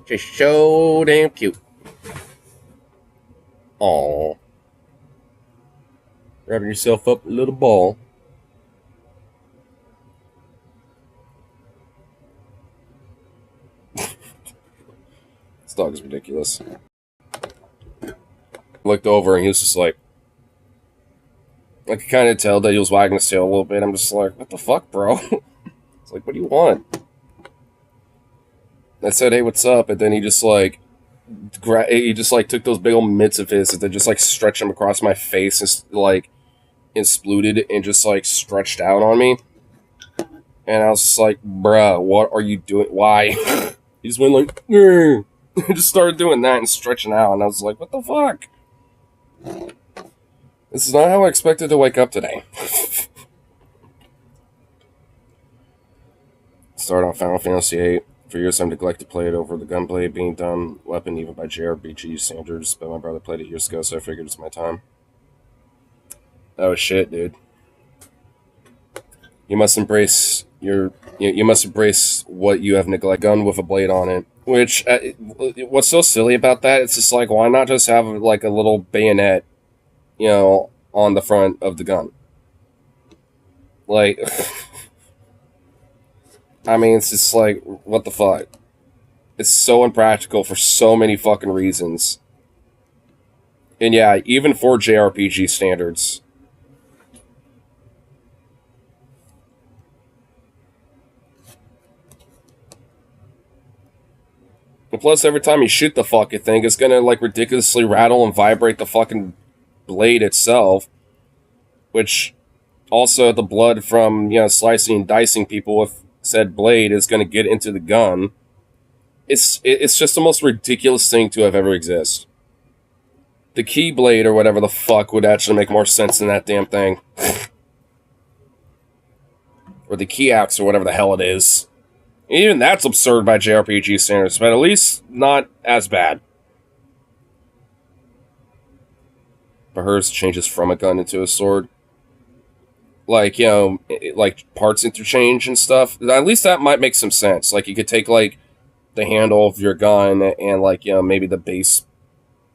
Just so damn cute. Aw. Wrapping yourself up a little ball. This dog is ridiculous. Looked over and he was just like, I could kind of tell that he was wagging his tail a little bit. I'm just like, what the fuck, bro? It's like, what do you want? I said, hey, what's up? And then he just like, took those big old mitts of his and then just like stretched them across my face and like exploded and just like stretched out on me. And I was just like, bruh, what are you doing? Why? He just went like, just started doing that and stretching out. And I was like, what the fuck? This is not how I expected to wake up today. Start on Final Fantasy VIII. For years, I've neglected to play it over the gunblade being done weapon even by JRPG standards, but my brother played it years ago, so I figured it's my time. Oh shit, dude. You must embrace you must embrace what you have neglected. Gun with a blade on it. Which, what's so silly about that? It's just like, why not just have like a little bayonet, on the front of the gun? Like, I mean, it's just like, what the fuck? It's so impractical for so many fucking reasons. And yeah, even for JRPG standards. And plus, every time you shoot the fucking thing, it's gonna like ridiculously rattle and vibrate the fucking blade itself. Which, also, the blood from, slicing and dicing people with said blade is gonna get into the gun. It's just the most ridiculous thing to have ever exist. The Keyblade or whatever the fuck would actually make more sense than that damn thing. Or the Key Axe or whatever the hell it is. Even that's absurd by JRPG standards, but at least not as bad. But hers changes from a gun into a sword. Like, like parts interchange and stuff. At least that might make some sense. Like, you could take, like, the handle of your gun and, like, maybe the base,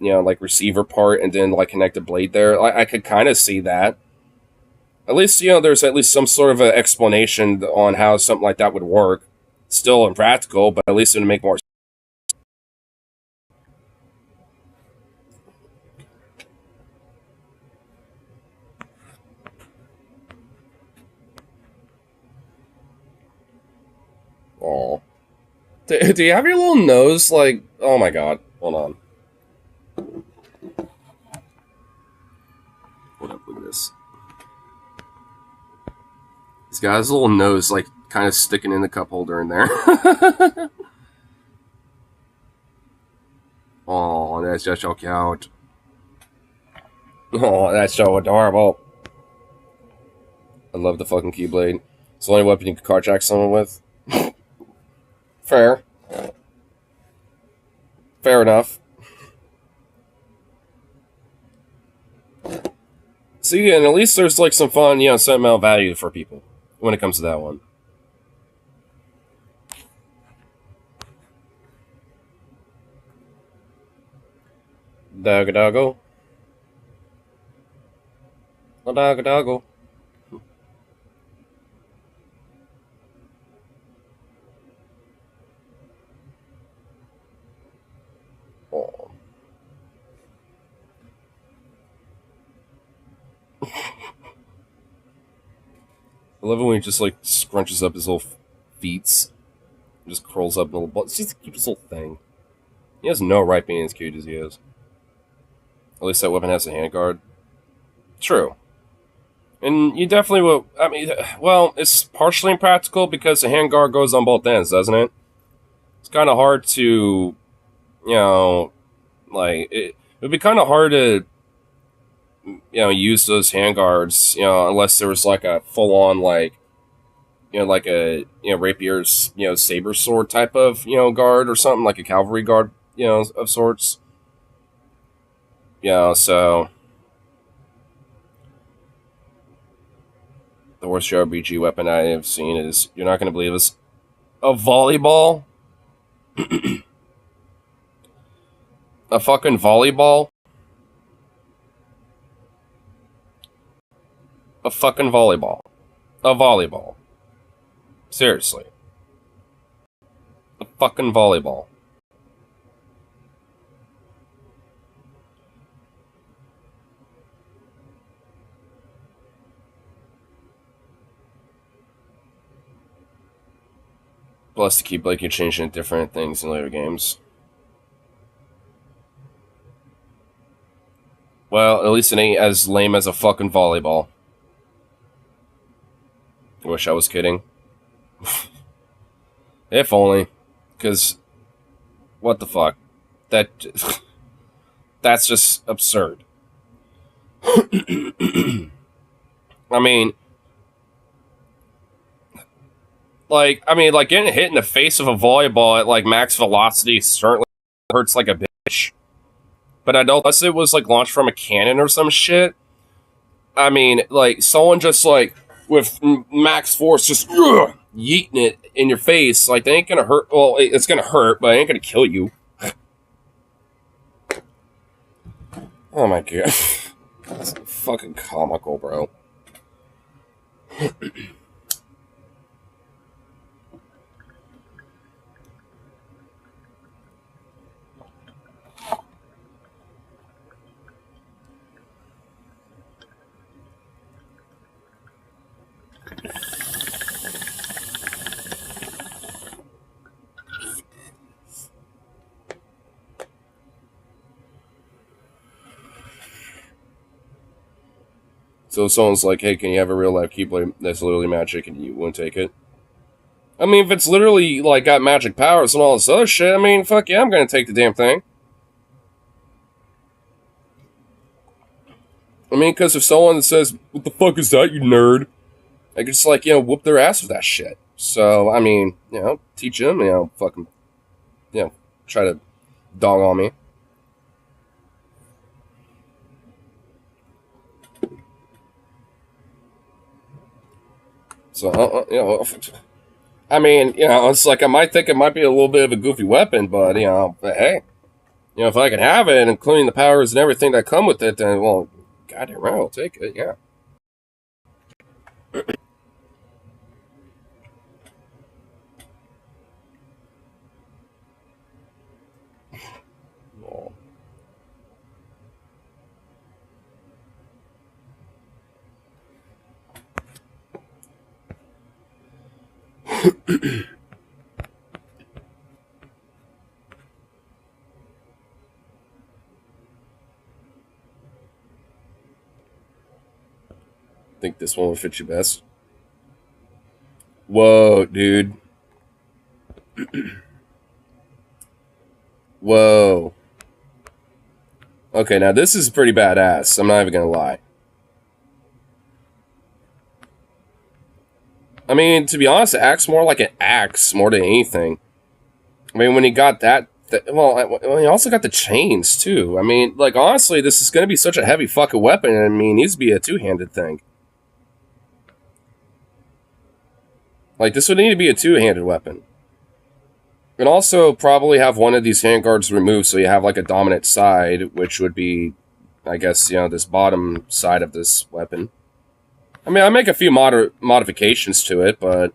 like, receiver part and then, like, connect a blade there. I could kind of see that. At least, you know, there's at least some sort of an explanation on how something like that would work. Still impractical, but at least it would make more sense. Oh. Do you have your little nose, like, oh my god. Hold on. Hold up, look at this. He's got his little nose, like, kind of sticking in the cup holder in there. Oh, that's just so cute. Oh, that's so adorable. I love the fucking Keyblade. It's the only weapon you can carjack someone with. Fair. Fair enough. See, and at least there's like some fun, you know, sentimental value for people when it comes to that one. Doggo doggo. Oh, doggo doggo. Oh. I love it when he just like scrunches up his little feet, just curls up in a little ball. It's just the cutest little thing. He has no right being as cute as he is. At least that weapon has a handguard. True. And you definitely will. I mean, well, it's partially impractical because the handguard goes on both ends, doesn't it? It's kind of hard to, you know, like, it would be kind of hard to, you know, use those handguards, you know, unless there was like a full on, like, you know, like a, you know, rapier's, you know, saber sword type of, you know, guard or something, like a cavalry guard, you know, of sorts. You know, so the worst JRPG weapon I have seen is, you're not going to believe this, a volleyball. A fucking volleyball. A fucking volleyball. A volleyball. Seriously. A fucking volleyball. Plus to keep like you changing different things in later games. Well, at least it ain't as lame as a fucking volleyball. I wish I was kidding. If only. Because, what the fuck? That's just absurd. I mean, like getting hit in the face of a volleyball at like max velocity certainly hurts like a bitch. But I don't, unless it was like launched from a cannon or some shit. I mean, like someone just like with max force just yeeting it in your face, like they ain't gonna hurt. Well, it's gonna hurt, but it ain't gonna kill you. Oh my god, that's fucking comical, bro. So someone's like, hey, can you have a real life Keyblade that's literally magic, and you wouldn't take it? I mean, if it's literally, like, got magic powers and all this other shit, I mean, fuck yeah, I'm gonna take the damn thing. I mean, because if someone says, what the fuck is that, you nerd? I could just, like, you know, whoop their ass with that shit. So, I mean, you know, teach them, you know, fucking, you know, try to dog on me. So, you know, I mean, you know, it's like I might think it might be a little bit of a goofy weapon, but, you know, but hey, you know, if I can have it, including the powers and everything that come with it, then, well, goddamn right, I'll take it, yeah. Think this one would fit you best. Whoa, dude. Whoa. Okay, now this is pretty badass. I'm not even gonna lie. I mean, to be honest, it acts more like an axe more than anything. I mean, when he got that, well, he also got the chains too. I mean, like honestly, this is gonna be such a heavy fucking weapon. I mean, it needs to be a two-handed thing. Like this would need to be a two-handed weapon. And also probably have one of these handguards removed so you have like a dominant side, which would be, I guess, you know, this bottom side of this weapon. I mean, I make a few modifications to it, but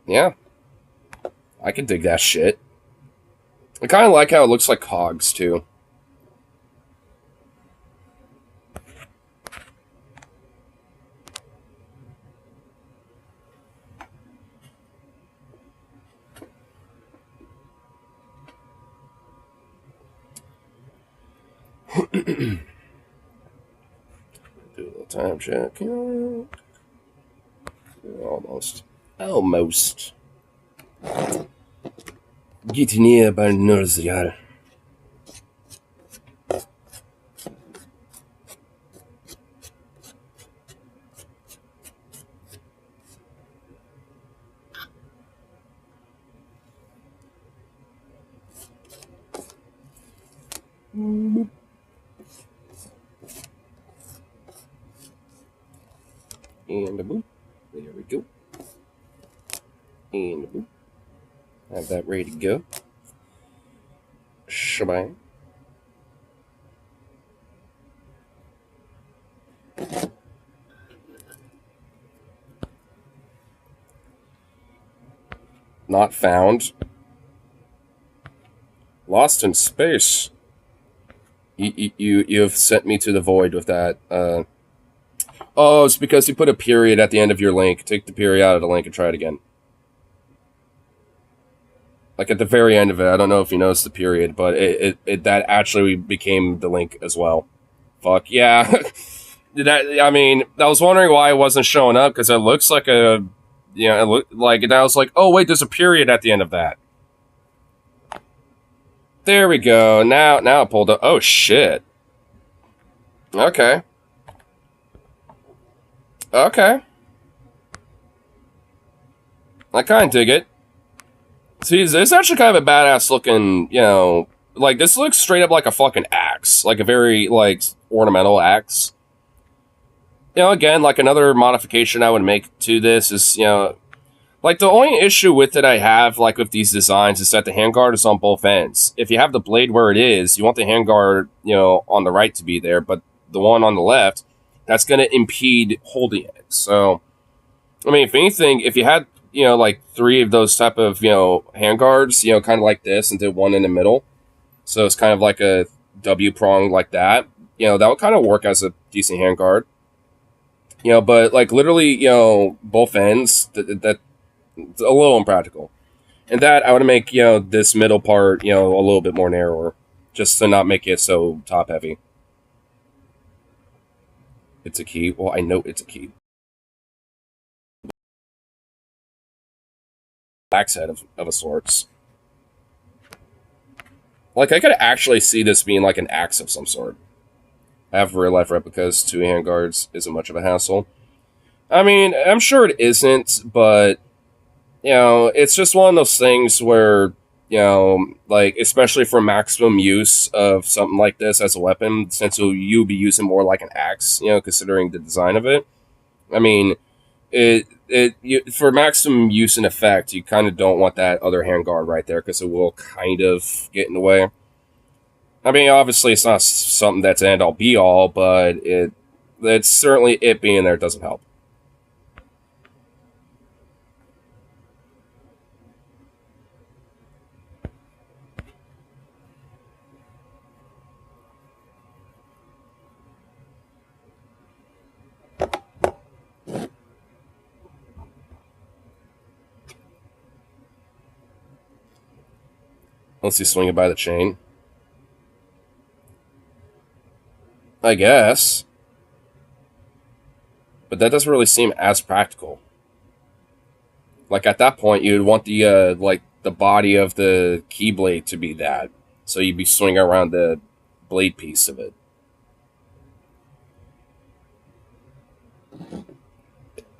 yeah, I can dig that shit. I kind of like how it looks like cogs too. Do a little time check. Almost. Get near by Nurziyar. And a boop. There we go. And a boop. Have that ready to go. Shebang. Not found. Lost in space. You have sent me to the void with that. Oh, it's because you put a period at the end of your link. Take the period out of the link and try it again. Like at the very end of it, I don't know if you noticed the period, but it that actually became the link as well. Fuck yeah. I mean, I was wondering why it wasn't showing up because it looks like a, you know, it looked like, and I was like, oh wait, there's a period at the end of that. There we go. Now it pulled up. Oh shit. Okay. Okay. I kind of dig it. See, this is actually kind of a badass looking, you know, like this looks straight up like a fucking axe, like a very like ornamental axe. You know, again, like another modification I would make to this is, you know, like the only issue with it I have, like with these designs, is that the handguard is on both ends. If you have the blade where it is, you want the handguard, you know, on the right to be there, but the one on the left, that's going to impede holding it. So, I mean, if anything, if you had, you know, like 3 of those type of, you know, handguards, you know, kind of like this, and did one in the middle, so it's kind of like a W prong like that, you know, that would kind of work as a decent handguard. You know, but like literally, you know, both ends, that it's a little impractical. And that I would make, you know, this middle part, you know, a little bit more narrower, just to not make it so top heavy. It's a key. Well, I know it's a key. Axe head of a sorts. Like I could actually see this being like an axe of some sort. I have real life replicas. 2 handguards isn't much of a hassle. I mean, I'm sure it isn't, but you know, it's just one of those things where, you know, like, especially for maximum use of something like this as a weapon, since you'll be using more like an axe, you know, considering the design of it. I mean, for maximum use and effect, you kind of don't want that other handguard right there because it will kind of get in the way. I mean, obviously, it's not something that's end all be all, but it's certainly it being there doesn't help. Unless you swing it by the chain. I guess. But that doesn't really seem as practical. Like at that point, you'd want the like the body of the keyblade to be that, so you'd be swinging around the blade piece of it.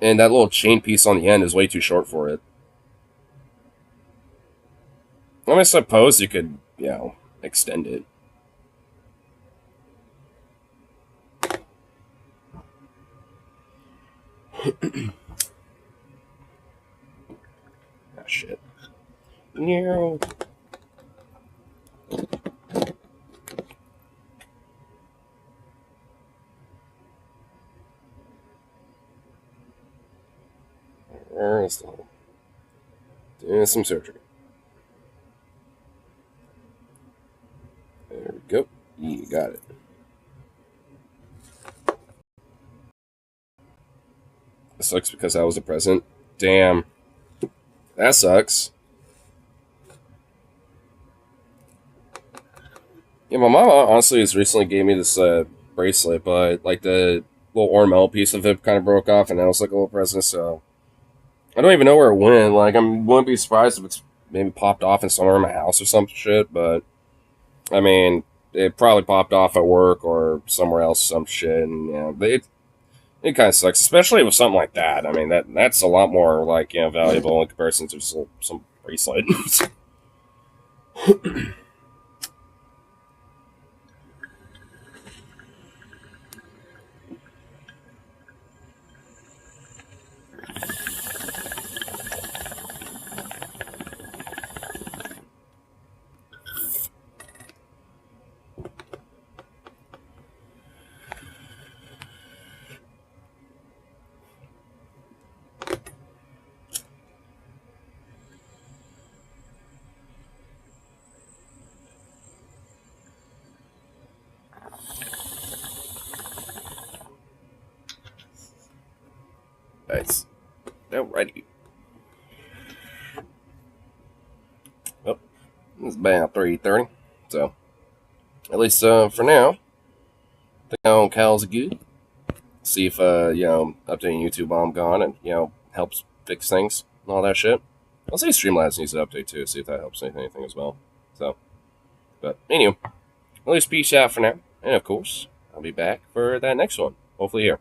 And that little chain piece on the end is way too short for it. I mean, I suppose you could, extend it. Ah, shit. No. Where's the hole? Doing some surgery. There we go. You got it. It sucks because I was a present. Damn. That sucks. Yeah, my mom honestly has recently gave me this bracelet, but like the little ornamental piece of it kind of broke off, and that was like a little present. So I don't even know where it went. Like I wouldn't be surprised if it's maybe popped off in somewhere in my house or some shit. But I mean, it probably popped off at work or somewhere else, some shit. And but it kind of sucks, especially with something like that. I mean, that's a lot more like valuable in comparison to just some bracelet. Nice. Alrighty. Well, it's about 3:30, so at least for now, I think on Cal's good. See if updating YouTube while I'm gone and helps fix things and all that shit. I'll say Streamlabs needs an update too. See if that helps anything as well. So, but anyway, at least peace out for now, and of course, I'll be back for that next one. Hopefully here.